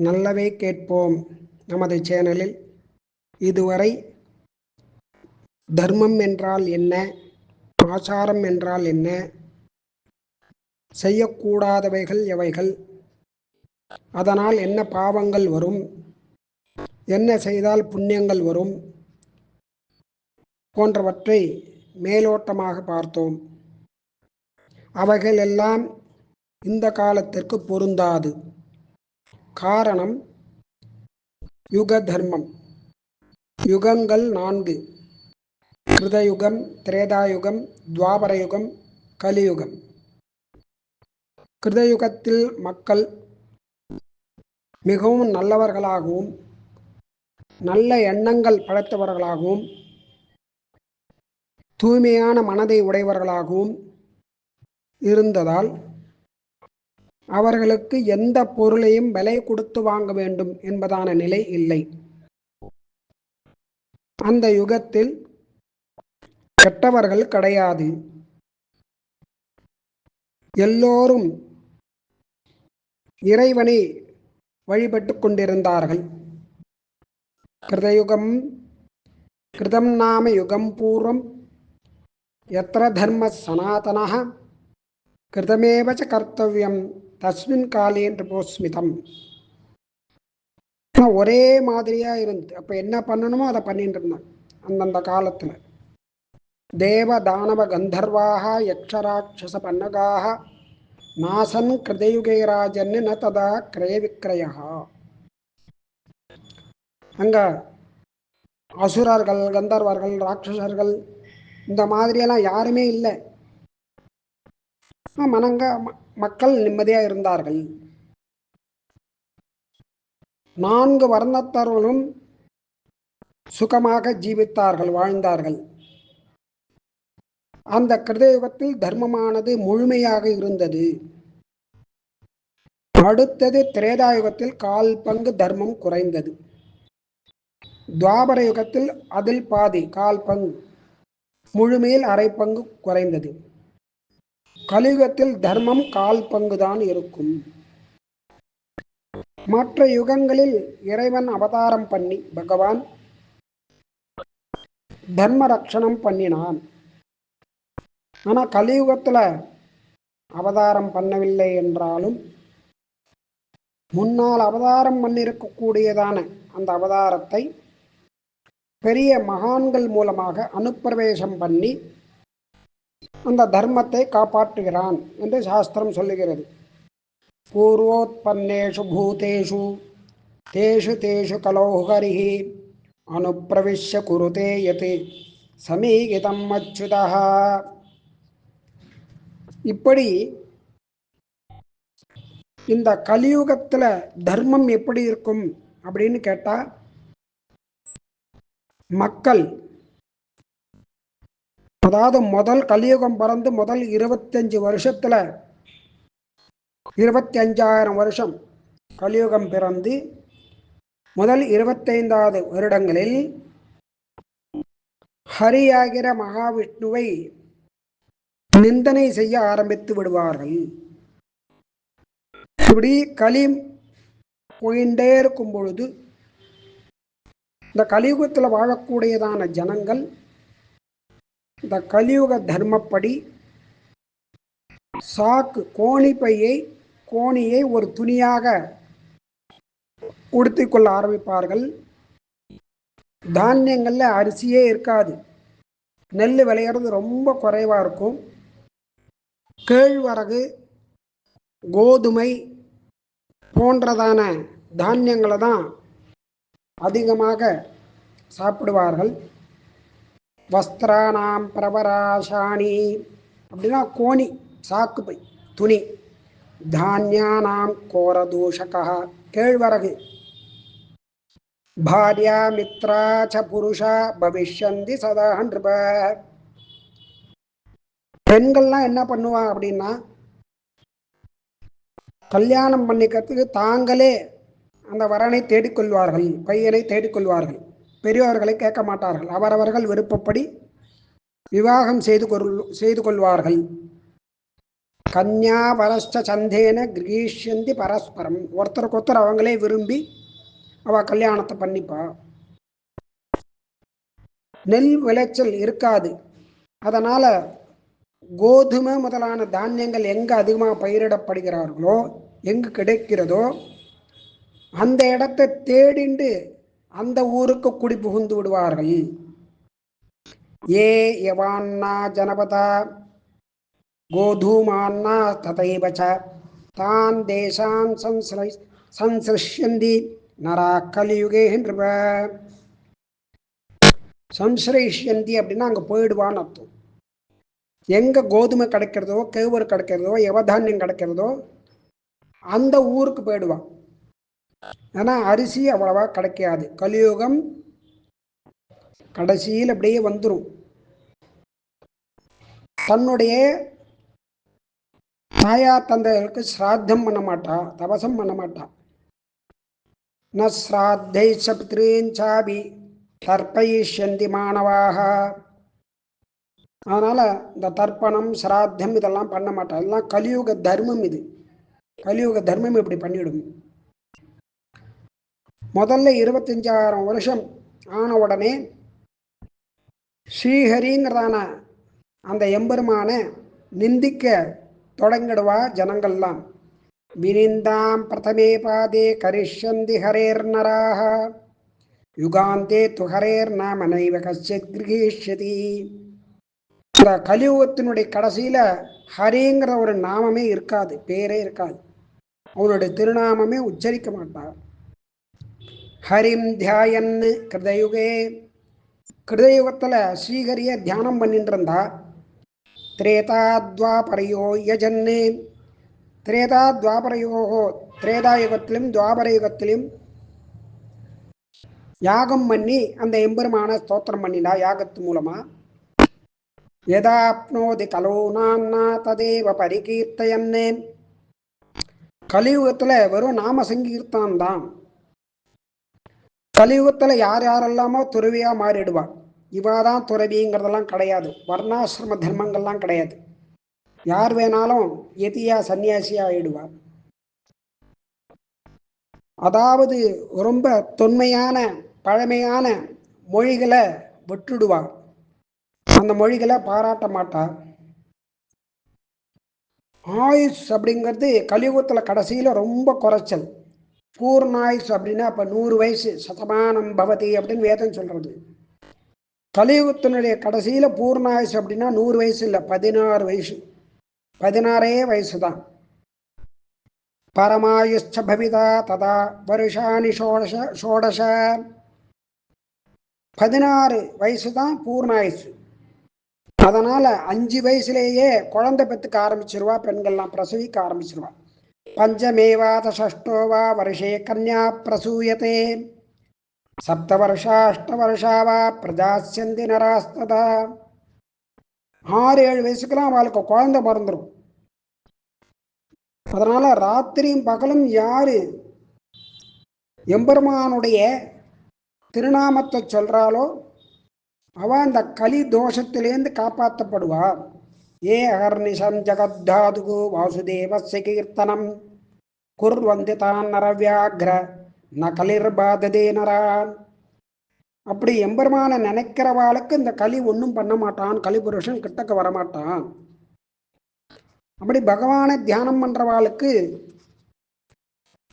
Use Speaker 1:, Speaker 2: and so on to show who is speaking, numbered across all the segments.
Speaker 1: நல்லவே கேட்போம் நமது சேனலில் இதுவரை தர்மம் என்றால் என்ன, ஆச்சாரம் என்றால் என்ன, செய்யக்கூடாதவைகள் எவைகள், அதனால் என்ன பாவங்கள் வரும், என்ன செய்தால் புண்ணியங்கள் வரும் போன்றவற்றை மேலோட்டமாக பார்த்தோம். அவைகள் எல்லாம் இந்த காலத்திற்கு பொருந்தாது. காரணம், யுக தர்மம். யுகங்கள் 4: கிருதயுகம், திரேதாயுகம், துவாபரயுகம், கலியுகம். கிருதயுகத்தில் மக்கள் மிகவும் நல்லவர்களாகவும் நல்ல எண்ணங்கள் படைத்தவர்களாகவும் தூய்மையான மனதை உடையவர்களாகவும் இருந்ததால் அவர்களுக்கு எந்த பொருளையும் விலை கொடுத்து வாங்க வேண்டும் என்பதான நிலை இல்லை. அந்த யுகத்தில் கெட்டவர்கள் கிடையாது. எல்லோரும் இறைவனை வழிபட்டு கொண்டிருந்தார்கள். கிருதயுகம் கிருதம் நாம யுகம் பூர்வம் யத்ர தர்ம சனாதனஹ கிருதமேவச்ச கர்த்தவ்யம் தஸ்மின் காலே நிருபோஸ்மிதம். ஒரே மாதிரியா இருந்து அப்ப என்ன பண்ணணுமோ அதை பண்ணிட்டு இருந்தாங்க அந்தந்த காலத்துல. தேவ தானவ கந்தர்வாக யக்ஷராட்சச பன்னகாக நாசன் கிருதயுகைராஜன் ந ததா கிரய விக்கிரயா. அங்க அசுரர்கள், கந்தர்வர்கள், ராட்சசர்கள் இந்த மாதிரியெல்லாம் யாருமே இல்லை. மக்கள் நிம்மதியா இருந்தார்கள். 4 வர்ணத்தவர்களும் சுகமாக ஜீவித்தார்கள், வாழ்ந்தார்கள். அந்த கிருதயுகத்தில் தர்மமானது முழுமையாக இருந்தது. அடுத்தது திரேதாயுகத்தில் 1/4 பங்கு தர்மம் குறைந்தது. துவாபர யுகத்தில் அதில் பாதி, 1/4 பங்கு, முழுமையில் 1/2 பங்கு குறைந்தது. கலியுகத்தில் தர்மம் 1/4 பங்கு தான் இருக்கும். மற்ற யுகங்களில் இறைவன் அவதாரம் பண்ணி பகவான் தர்ம ரட்சணம் பண்ணினான். ஆனா கலியுகத்துல அவதாரம் பண்ணவில்லை என்றாலும் முன்னால் அவதாரம் பண்ணிருக்கக்கூடியதான அந்த அவதாரத்தை பெரிய மகான்கள் மூலமாக அனுப்பிரவேசம் பண்ணி அந்த தர்மத்தை காப்பாற்றுகிறான் என்று சாஸ்திரம் சொல்லுகிறது. பூர்வோத்பன்னேஷு பூதேஷு தேஷு தேஷு கலோ ஹரிஹி அனுப்பிரவிஷ்ய குருதே யத் சமீகிதம் அச்சுதா. இப்படி இந்த கலியுகத்துல தர்மம் எப்படி இருக்கும் அப்படின்னு கேட்டா, மக்கள் அதாவது முதல் கலியுகம் பிறந்து முதல் 25 வருஷத்துல 25,000 வருஷம் கலியுகம் பிறந்து முதல் 25வது வருடங்களில் ஹரியாகிற மகாவிஷ்ணுவை நிந்தனை செய்ய ஆரம்பித்து விடுவார்கள். இப்படி கலி போயிண்டே இருக்கும் பொழுது இந்த கலியுகத்தில் வாழக்கூடியதான ஜனங்கள் இந்த கலியுக தர்மப்படி சாக்கு கோணியை ஒரு துணியாக உடுத்திக்கொள்ள ஆரம்பிப்பார்கள். தானியங்கள்ல அரிசியே இருக்காது. நெல் விளையிறது ரொம்ப குறைவா இருக்கும். கேழ்வரகு, கோதுமை போன்றதான தானியங்களை தான் அதிகமாக சாப்பிடுவார்கள். வஸ்திரானாம் பிரபராசாணி அப்படின்னா கோணி, சாக்கு பை, துணி. தானியானாம் கோரதூஷகா, கேழ்வரகு. பாரியா மித்ரா ச புருஷா பவிஷ்யந்தி சதா நிருப. பெண்கள்லாம் என்ன பண்ணுவா அப்படின்னா, கல்யாணம் பண்ணிக்கிறதுக்கு தாங்களே அந்த வரனை தேடிக்கொள்வார்கள், பையனை தேடிக்கொள்வார்கள். பெரியவர்களை கேட்க மாட்டார்கள். அவரவர்கள் விருப்பப்படி விவாகம் செய்து கொள்வார்கள். கன்யா பரஸ்ட சந்தேன கிரீஷ்யந்தி பரஸ்பரம். ஒருத்தருக்கு ஒருத்தர் அவங்களே விரும்பி அவ கல்யாணத்தை பண்ணிப்பா. நெல் விளைச்சல் இருக்காது. அதனால கோதுமை முதலான தானியங்கள் எங்க அதிகமாக பயிரிடப்படுகிறார்களோ, எங்கு கிடைக்கிறதோ அந்த இடத்தை தேடிண்டு அந்த ஊருக்கு குடி புகுந்து விடுவார்கள். ஏ யவான்னா ஜனபதா கோதூமான்னா ததைவச தான் தேசான் சம்சிருஷ்யந்தி நரா கலியுகே நிருப. சம்சிரேஷ்யந்தி அப்படின்னா அங்கே போயிடுவான்னு அர்த்தம். எங்கே கோதுமை கிடைக்கிறதோ, கேழ்வரு கிடைக்கிறதோ, யவதானியம் கிடைக்கிறதோ அந்த ஊருக்கு போயிடுவான். ஏன்னா அரிசி அவ்வளவா கிடைக்காது. கலியுகம் கடைசியில் அப்படியே வந்துடும். தன்னுடைய தாயா தந்தைகளுக்கு ஸ்ராத்தம் பண்ண மாட்டா, தபசம் பண்ண மாட்டா. ந ஸ்ராத்தை சபித்ரீஞ்சாபி தர்ப்பயிஷ்யந்தி மாணவாக. அதனால இந்த தர்ப்பணம் சிராத்தம் இதெல்லாம் பண்ண மாட்டா. இதெல்லாம் கலியுக தர்மம். இது கலியுக தர்மம் இப்படி பண்ணிடும். முதல்ல 25,000 வருஷம் ஆன உடனே ஸ்ரீஹரிங்கிறதான அந்த எம்பெருமான நிந்திக்க தொடங்கிடுவா ஜனங்கள்லாம். வினிந்தாம் பிரதமே பாதே கரிஷ்யந்தி ஹரேர் நராக யுகாந்தே துஹரேர் நாம நைவ கஷ்யத் கிரகீஷ்யதி. இந்த கலியுகத்தினுடைய கடைசியில ஹரிங்கிற ஒரு நாமமே இருக்காது, பேரே இருக்காது. அவனுடைய திருநாமமே உச்சரிக்க மாட்டார். ஹரிம் தியாயன் கிருதயுகே. கிருதயுகத்துல ஸ்ரீஹரிய தியானம் பண்ணிட்டு இருந்தா. திரேதா துவாபரையோ யஜன்னு. திரேதா துவாபரையோகோ, திரேதா யுகத்திலும் துவாபர யுகத்திலும் யாகம் பண்ணி அந்த எம்பெருமான ஸ்தோத்திரம் பண்ணினா யாகத்து மூலமா. எதாப்னோதி கலோனான்னா ததேவ பரிகீர்த்தயன்னு. கலியுகத்துல வெறும் நாம சங்கீர்த்தனம் தான். கலியுகத்துல யார் யாரெல்லாமோ துறவியா மாறிடுவா. இவாதான் துறவிங்கிறதெல்லாம் கிடையாது. வர்ணாசிரம தர்மங்கள்லாம் கிடையாது. யார் வேணாலும் எதியா சன்னியாசியா ஆயிடுவார். அதாவது ரொம்ப தொன்மையான பழமையான மொழிகளை விட்டுடுவார். அந்த மொழிகளை பாராட்ட மாட்டார். ஆயுஷ் அப்படிங்கிறது கலியுகத்தில் கடைசியில் ரொம்ப குறைச்சல். பூர்ணாயுஷ் அப்படின்னா அப்போ 100 வயசு, சதமானம் பவதி அப்படின்னு வேதம் சொல்றது. கலியுகத்தினுடைய கடைசியில் பூர்ணாயுஷ் அப்படின்னா 100 வயசு இல்லை, 16 வயசு. 16 வயசு தான். பரமாயுஷ்ச பவிதா ததா வருஷாணி ஷோடச. 16 வயசு தான் பூர்ணாயுசு. அதனால 5 வயசுலேயே குழந்தை பெற்றுக்க ஆரம்பிச்சிருவா. பெண்கள்லாம் பிரசவிக்க ஆரம்பிச்சிருவா. பஞ்சமேவாத ஷஷ்டோவா வருஷே கன்யா பிரசூயத்தே சப்த வருஷா அஷ்டவருஷாவா பிரஜாஸ்யந்தி நராஸ்ததா. 6-7 வயசுக்கெல்லாம் அவளுக்கு குழந்தை பிறந்துடும். அதனால ராத்திரியும் பகலும் யாரு எம்பெருமானுடைய திருநாமத்தை சொல்றாளோ அவ அந்த கலி தோஷத்திலேருந்து காப்பாற்றப்படுவா. ஏ அகர்நிஷம் ஜகத்தாதுகு வாசுதேவஸ்ய கீர்த்தனம் குர்வந்தி தான் நரவியாக்ர ந கலிர்பாததே நரான். அப்படி எம்பெருமான நினைக்கிறவாளுக்கு இந்த கலி ஒன்றும் பண்ண மாட்டான். கலிபுருஷன் கிட்டக்க வரமாட்டான். அப்படி பகவானை தியானம் பண்றவாளுக்கு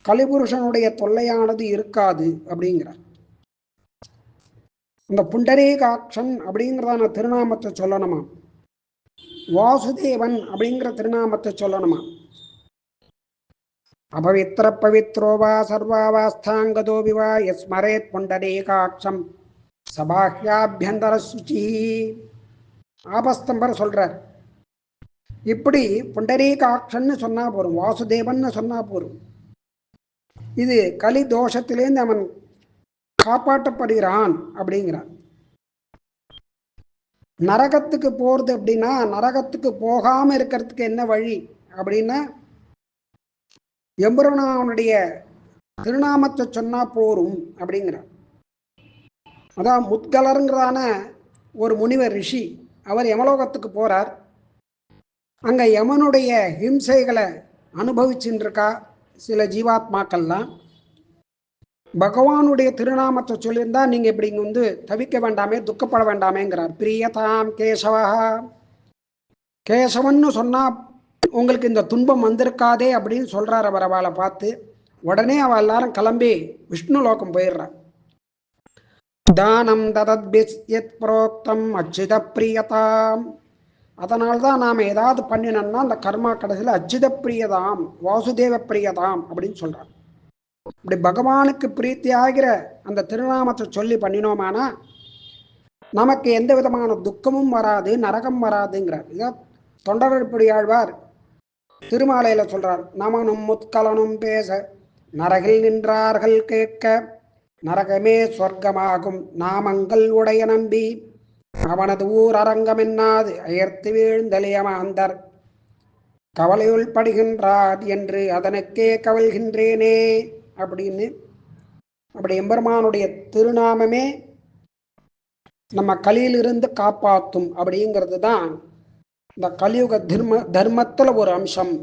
Speaker 1: கலிபுருஷனுடைய தொல்லையானது இருக்காது அப்படிங்கிறார். இந்த புண்டரீகாட்சன் அப்படிங்கிறதான திருநாமத்தை சொல்லணுமா, வாசுதேவன் அப்படிங்கிற திருநாமத்தை சொல்லணுமா. அபவித்திர பவித்ரோவா சர்வாவாஸ்தாங்கதோபிவா யஸ்மரேத் புண்டரீகாட்சம் சபாஹ்யாபியந்தர சுச்சி. ஆபஸ்தம்பர் சொல்றார். இப்படி புண்டரீகாட்சன்னு சொன்னா போரும், வாசுதேவன் சொன்னா போரும். இது கலி தோஷத்திலேருந்து அவன் காப்பாற்றப்படுகிறான் அப்படிங்கிறான். நரகத்துக்கு போறது அப்படின்னா, நரகத்துக்கு போகாம இருக்கிறதுக்கு என்ன வழி அப்படின்னா, எம்பெருமானுடைய திருநாமத்தை சொன்னா போரும் அப்படிங்கிறார். அதான் முத்கலருங்கிறதான ஒரு முனிவர் ரிஷி, அவர் யமலோகத்துக்கு போறார். அங்கே யமனுடைய ஹிம்சைகளை அனுபவிச்சுட்டு இருக்கா சில ஜீவாத்மாக்கள்லாம். பகவானுடைய திருநாமத்தை சொல்லியிருந்தா நீங்கள் இப்படி தவிக்க வேண்டாமே, துக்கப்பட வேண்டாமேங்கிறார். பிரியதாம் கேசவா, கேசவன்னு சொன்னால் உங்களுக்கு இந்த துன்பம் வந்திருக்காதே அப்படின்னு சொல்கிறார் அவர் அவளை பார்த்து. உடனே அவள் எல்லாரும் கிளம்பி விஷ்ணு லோகம் போயிடுறான். தானம் ததத் யத் புரோக்தம் அச்சித பிரியதாம். அதனால்தான் நாம் ஏதாவது பண்ணினோம்னா அந்த கர்மா கடைசியில் அச்சித பிரியதாம், வாசுதேவ பிரியதாம் அப்படின்னு சொல்கிறான். இப்படி பகவானுக்கு பிரீத்தி ஆகிற அந்த திருநாமத்தை சொல்லி பண்ணினோமானா நமக்கு எந்த விதமான துக்கமும் வராது, நரகம் வராதுங்கிறார். இதோ தொண்டரடிப்பொடியாழ்வார் திருமாலையில் சொல்றார். நமனும் முத்கலனும் பேச நரகில் நின்றார்கள் கேட்க, நரகமே சொர்க்கமாகும் நாமங்கள் உடைய நம்பி, அவனது ஊர் அரங்கம் என்னாது அயர்த்து வீழ்ந்தலியமாந்தர் கவலையுள் படுகின்றார் என்று அதனுக்கே கவல்கின்றேனே அப்படின்னு. அப்படி எம்பெருமானுடைய திருநாமமே நம்ம கலியிலிருந்து காப்பாற்றும் அப்படிங்கிறது தான் இந்த கலியுக தர்மத்தில் ஒரு அம்சம்.